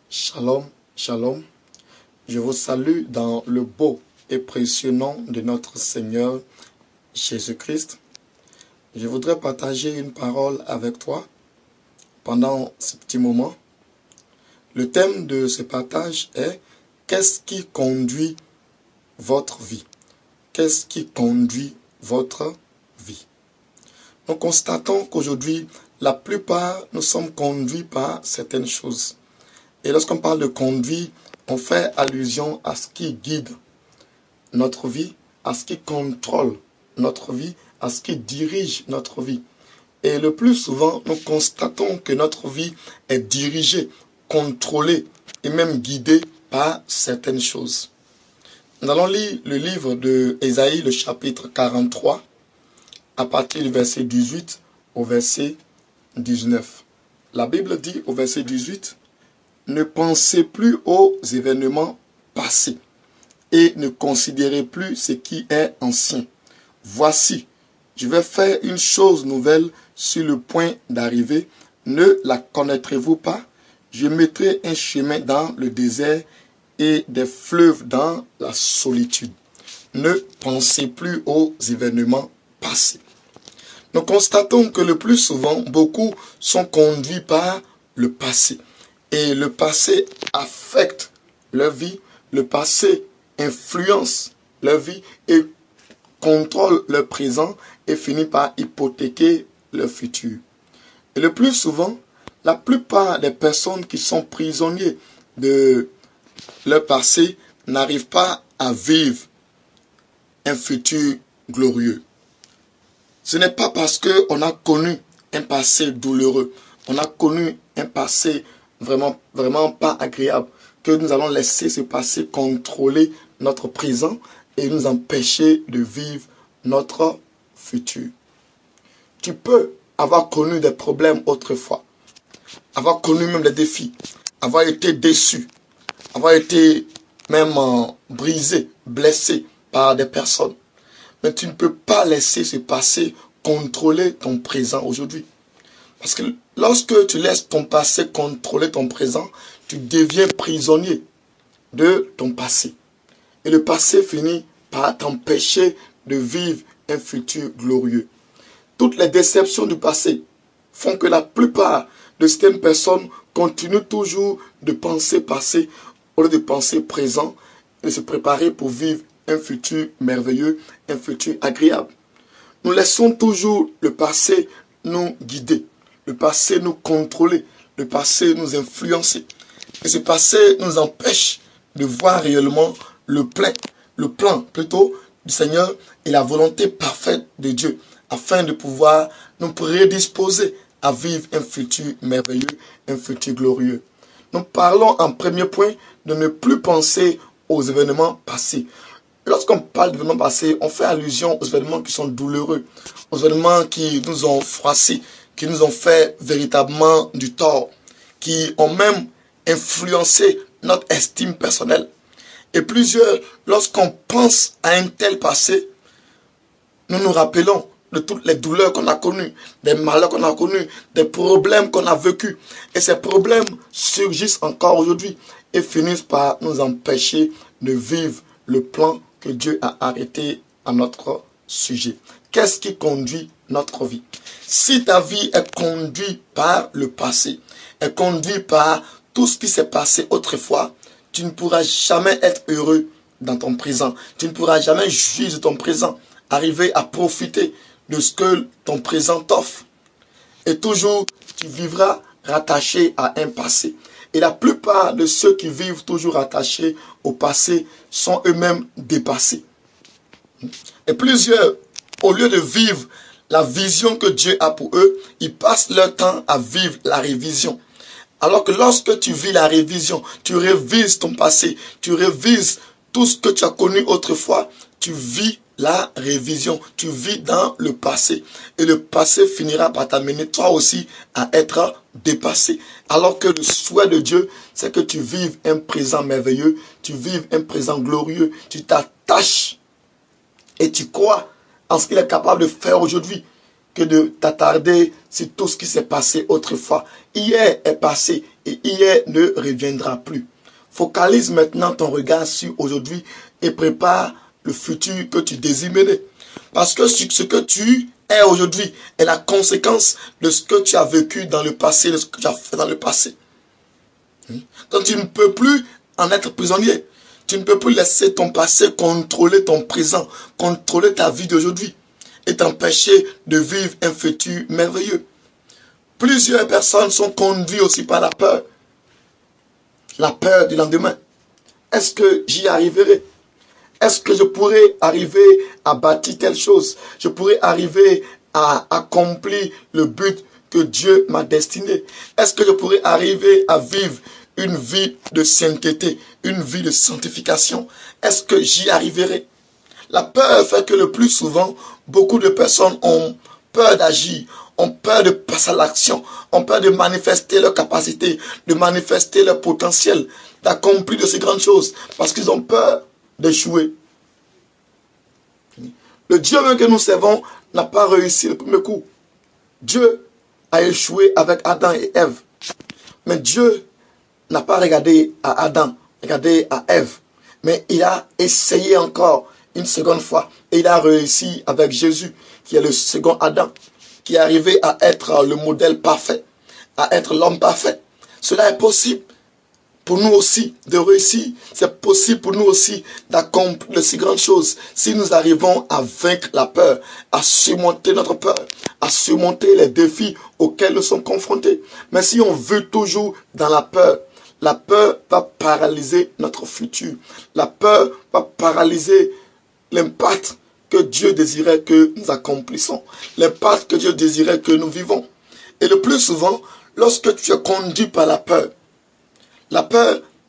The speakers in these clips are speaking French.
Shalom, shalom. Je vous salue dans le beau et précieux nom de notre Seigneur Jésus-Christ. Je voudrais partager une parole avec toi pendant ce petit moment. Le thème de ce partage est « Qu'est-ce qui conduit votre vie ?» Qu'est-ce qui conduit votre vie? Nous constatons qu'aujourd'hui, la plupart, nous sommes conduits par certaines choses. Et lorsqu'on parle de conduit, on fait allusion à ce qui guide notre vie, à ce qui contrôle notre vie, à ce qui dirige notre vie. Et le plus souvent, nous constatons que notre vie est dirigée, contrôlée et même guidée par certaines choses. Nous allons lire le livre de Ésaïe, le chapitre 43, à partir du verset 18 au verset 19. La Bible dit au verset 18, « Ne pensez plus aux événements passés et ne considérez plus ce qui est ancien. Voici, je vais faire une chose nouvelle sur le point d'arriver. Ne la connaîtrez-vous pas? Je mettrai un chemin dans le désert et des fleuves dans la solitude. Ne pensez plus aux événements passés. » Nous constatons que le plus souvent, beaucoup sont conduits par le passé. Et le passé affecte leur vie, le passé influence leur vie et contrôle leur présent et finit par hypothéquer leur futur. Et le plus souvent, la plupart des personnes qui sont prisonniers de leur passé n'arrivent pas à vivre un futur glorieux. Ce n'est pas parce qu'on a connu un passé douloureux, on a connu un passé vraiment pas agréable, que nous allons laisser ce passé contrôler notre présent et nous empêcher de vivre notre futur. Tu peux avoir connu des problèmes autrefois, avoir connu même des défis, avoir été déçu, avoir été même brisé, blessé par des personnes. Mais tu ne peux pas laisser ce passé contrôler ton présent aujourd'hui. Parce que lorsque tu laisses ton passé contrôler ton présent, tu deviens prisonnier de ton passé. Et le passé finit par t'empêcher de vivre un futur glorieux. Toutes les déceptions du passé font que la plupart de certaines personnes continuent toujours de penser passé au lieu de penser présent et de se préparer pour vivre un futur merveilleux, un futur agréable. Nous laissons toujours le passé nous guider, le passé nous contrôler, le passé nous influencer. Et ce passé nous empêche de voir réellement le plan du Seigneur et la volonté parfaite de Dieu, afin de pouvoir nous prédisposer à vivre un futur merveilleux, un futur glorieux. Nous parlons en premier point de ne plus penser aux événements passés. Lorsqu'on parle d'événements passés, on fait allusion aux événements qui sont douloureux, aux événements qui nous ont froissés, qui nous ont fait véritablement du tort, qui ont même influencé notre estime personnelle. Et plusieurs, lorsqu'on pense à un tel passé, nous nous rappelons de toutes les douleurs qu'on a connues, des malheurs qu'on a connus, des problèmes qu'on a vécus. Et ces problèmes surgissent encore aujourd'hui et finissent par nous empêcher de vivre le plan que Dieu a arrêté à notre sujet. Qu'est-ce qui conduit notre vie? Si ta vie est conduite par le passé, est conduite par tout ce qui s'est passé autrefois, tu ne pourras jamais être heureux dans ton présent. Tu ne pourras jamais jouir de ton présent, arriver à profiter de ce que ton présent t'offre. Et toujours, tu vivras rattaché à un passé. Et la plupart de ceux qui vivent toujours attachés au passé sont eux-mêmes dépassés. Et plusieurs, au lieu de vivre la vision que Dieu a pour eux, ils passent leur temps à vivre la révision. Alors que lorsque tu vis la révision, tu révises ton passé, tu révises tout ce que tu as connu autrefois, tu vis la révision, tu vis dans le passé. Et le passé finira par t'amener toi aussi à être dépassé. Alors que le souhait de Dieu, c'est que tu vives un présent merveilleux, tu vives un présent glorieux, tu t'attaches et tu crois en ce qu'il est capable de faire aujourd'hui que de t'attarder sur tout ce qui s'est passé autrefois. Hier est passé, et hier ne reviendra plus. Focalise maintenant ton regard sur aujourd'hui et prépare le futur que tu désires mener. Parce que ce que tu es aujourd'hui est la conséquence de ce que tu as vécu dans le passé, de ce que tu as fait dans le passé. Donc tu ne peux plus en être prisonnier. Tu ne peux plus laisser ton passé contrôler ton présent, contrôler ta vie d'aujourd'hui et t'empêcher de vivre un futur merveilleux. Plusieurs personnes sont conduites aussi par la peur du lendemain. Est-ce que j'y arriverai? Est-ce que je pourrais arriver à bâtir telle chose? Je pourrais arriver à accomplir le but que Dieu m'a destiné? Est-ce que je pourrais arriver à vivre une vie de sainteté, une vie de sanctification? Est-ce que j'y arriverai? La peur fait que le plus souvent, beaucoup de personnes ont peur d'agir, ont peur de passer à l'action, ont peur de manifester leur capacité, de manifester leur potentiel, d'accomplir de ces grandes choses, parce qu'ils ont peur d'échouer. Le Dieu même que nous servons n'a pas réussi le premier coup. Dieu a échoué avec Adam et Ève. Mais Dieu n'a pas regardé à Adam, regardé à Ève. Mais il a essayé encore une seconde fois. Et il a réussi avec Jésus, qui est le second Adam, qui est arrivé à être le modèle parfait, à être l'homme parfait. Cela est possible pour nous aussi de réussir. C'est possible pour nous aussi d'accomplir de si grandes choses si nous arrivons à vaincre la peur, à surmonter notre peur, à surmonter les défis auxquels nous sommes confrontés. Mais si on veut toujours dans la peur va paralyser notre futur. La peur va paralyser l'impact que Dieu désirait que nous accomplissions, l'impact que Dieu désirait que nous vivons. Et le plus souvent, lorsque tu es conduit par la peur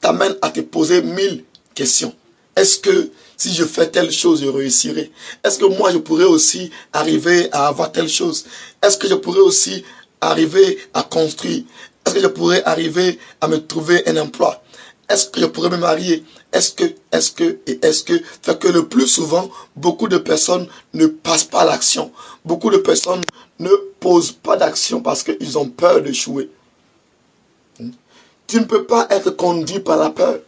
t'amène à te poser 1000 questions. Est-ce que si je fais telle chose, je réussirai? Est-ce que moi, je pourrais aussi arriver à avoir telle chose? Est-ce que je pourrais aussi arriver à construire? Est-ce que je pourrais arriver à me trouver un emploi? Est-ce que je pourrais me marier? Est-ce que fait que le plus souvent, beaucoup de personnes ne passent pas à l'action. Beaucoup de personnes ne posent pas d'action parce qu'ils ont peur d'échouer. Tu ne peux pas être conduit par la peur.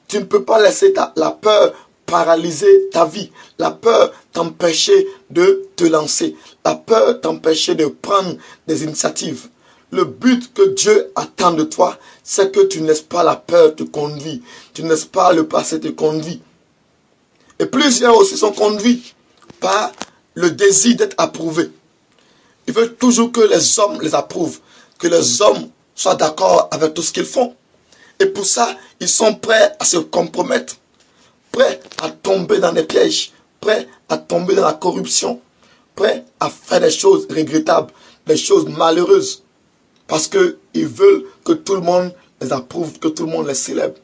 Tu ne peux pas laisser la peur paralyser ta vie. La peur t'empêcher de te lancer. La peur t'empêcher de prendre des initiatives. Le but que Dieu attend de toi, c'est que tu ne laisses pas la peur te conduire. Tu ne laisses pas le passé te conduire. Et plusieurs aussi sont conduits par le désir d'être approuvés. Ils veulent toujours que les hommes les approuvent, que les hommes soient d'accord avec tout ce qu'ils font. Et pour ça, ils sont prêts à se compromettre, prêts à tomber dans des pièges, prêts à tomber dans la corruption, prêts à faire des choses regrettables, des choses malheureuses, parce qu'ils veulent que tout le monde les approuve, que tout le monde les célèbre.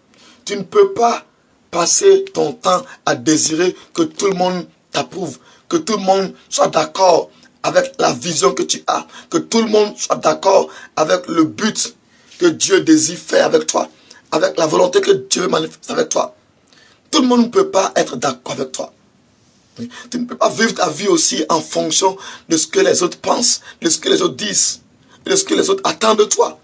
Tu ne peux pas passer ton temps à désirer que tout le monde t'approuve, que tout le monde soit d'accord avec la vision que tu as, que tout le monde soit d'accord avec le but que Dieu désire faire avec toi, avec la volonté que Dieu manifeste avec toi. Tout le monde ne peut pas être d'accord avec toi. Tu ne peux pas vivre ta vie aussi en fonction de ce que les autres pensent, de ce que les autres disent, de ce que les autres attendent de toi.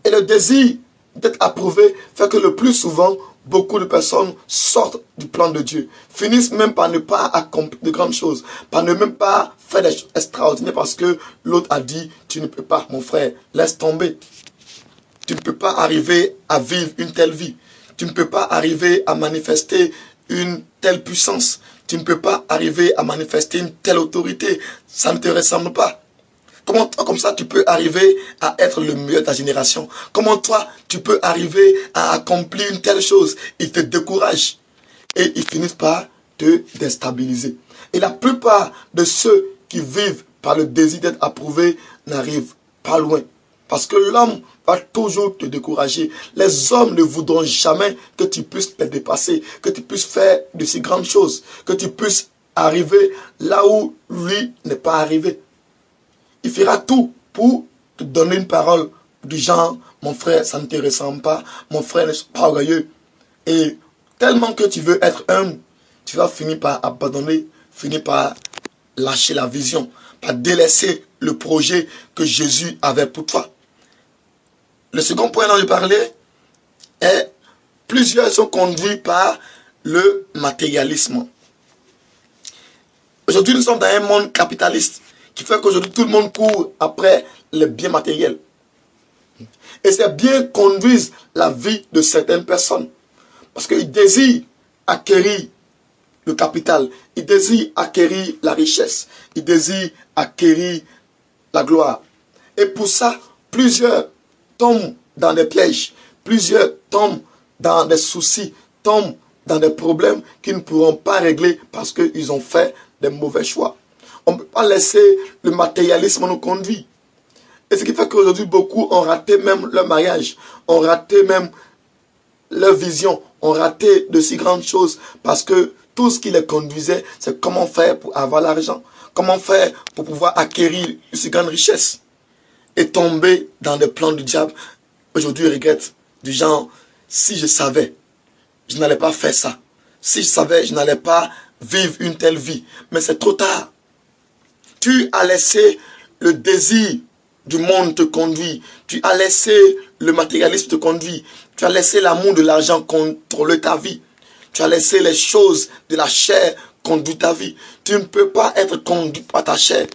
Et le désir d'être approuvé fait que le plus souvent, beaucoup de personnes sortent du plan de Dieu, finissent même par ne pas accomplir de grandes choses, par ne même pas faire des choses extraordinaires parce que l'autre a dit, tu ne peux pas, mon frère, laisse tomber. Tu ne peux pas arriver à vivre une telle vie. Tu ne peux pas arriver à manifester une telle puissance. Tu ne peux pas arriver à manifester une telle autorité. Ça ne te ressemble pas. Comment toi, comme ça, tu peux arriver à être le meilleur de ta génération? Comment toi, tu peux arriver à accomplir une telle chose? Ils te découragent. Et ils finissent par te déstabiliser. Et la plupart de ceux qui vivent par le désir d'être approuvés n'arrivent pas loin. Parce que l'homme va toujours te décourager. Les hommes ne voudront jamais que tu puisses les dépasser, que tu puisses faire de si grandes choses, que tu puisses arriver là où lui n'est pas arrivé. Il fera tout pour te donner une parole du genre, mon frère, ça ne te ressemble pas, mon frère n'est pas orgueilleux. Et tellement que tu veux être humble, tu vas finir par abandonner, finir par lâcher la vision, par délaisser le projet que Jésus avait pour toi. Le second point dont je parlais est plusieurs sont conduits par le matérialisme. Aujourd'hui, nous sommes dans un monde capitaliste qui fait qu'aujourd'hui, tout le monde court après les biens matériels. Et ces biens conduisent la vie de certaines personnes. Parce qu'ils désirent acquérir le capital, ils désirent acquérir la richesse, ils désirent acquérir la gloire. Et pour ça, plusieurs tombent dans des pièges, plusieurs tombent dans des soucis, tombent dans des problèmes qu'ils ne pourront pas régler parce qu'ils ont fait des mauvais choix. On ne peut pas laisser le matérialisme nous conduire. Et ce qui fait qu'aujourd'hui, beaucoup ont raté même leur mariage, ont raté même leur vision, ont raté de si grandes choses parce que tout ce qui les conduisait, c'est comment faire pour avoir l'argent, comment faire pour pouvoir acquérir une si grande richesse. Et tomber dans des plans du diable, aujourd'hui, ils regrettent du genre, si je savais, je n'allais pas faire ça. Si je savais, je n'allais pas vivre une telle vie. Mais c'est trop tard. Tu as laissé le désir du monde te conduire. Tu as laissé le matérialisme te conduire. Tu as laissé l'amour de l'argent contrôler ta vie. Tu as laissé les choses de la chair conduire ta vie. Tu ne peux pas être conduit par ta chair.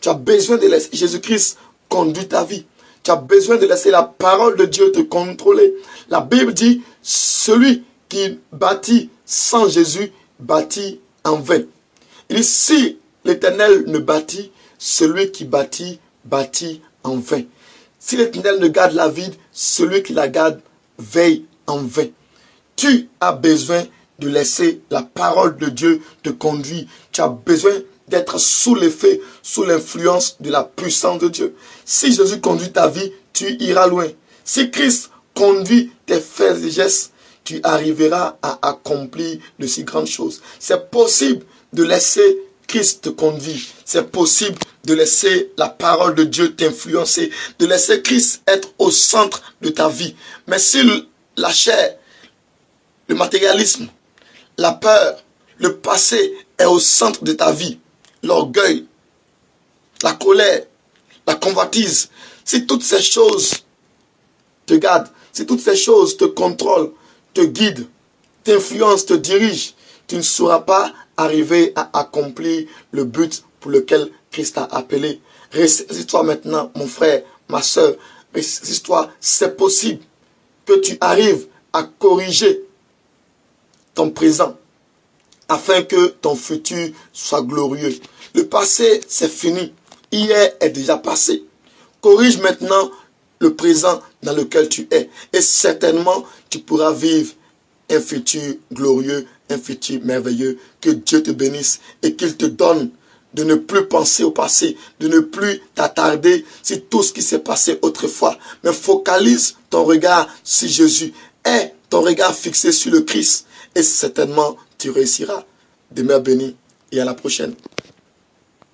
Tu as besoin de laisser Jésus-Christ conduire ta vie. Tu as besoin de laisser la parole de Dieu te contrôler. La Bible dit, celui qui bâtit sans Jésus bâtit en vain. Il dit, si l'Éternel ne bâtit, celui qui bâtit, bâtit en vain. Si l'Éternel ne garde la ville, celui qui la garde veille en vain. Tu as besoin de laisser la parole de Dieu te conduire. Tu as besoin d'être sous l'effet, sous l'influence de la puissance de Dieu. Si Jésus conduit ta vie, tu iras loin. Si Christ conduit tes faits et gestes, tu arriveras à accomplir de si grandes choses. C'est possible de laisser Christ te conduire. C'est possible de laisser la parole de Dieu t'influencer, de laisser Christ être au centre de ta vie. Mais si la chair, le matérialisme, la peur, le passé est au centre de ta vie, l'orgueil, la colère, la convoitise, si toutes ces choses te gardent, si toutes ces choses te contrôlent, te guident, t'influencent, te dirigent, tu ne sauras pas arriver à accomplir le but pour lequel Christ t'a appelé. Résiste-toi maintenant, mon frère, ma soeur, résiste-toi, c'est possible que tu arrives à corriger ton présent afin que ton futur soit glorieux. Le passé, c'est fini. Hier est déjà passé. Corrige maintenant le présent dans lequel tu es. Et certainement, tu pourras vivre un futur glorieux, un futur merveilleux. Que Dieu te bénisse et qu'il te donne de ne plus penser au passé, de ne plus t'attarder sur tout ce qui s'est passé autrefois. Mais focalise ton regard sur Jésus. Aie ton regard fixé sur le Christ. Et certainement, tu réussiras. Demeure béni et à la prochaine.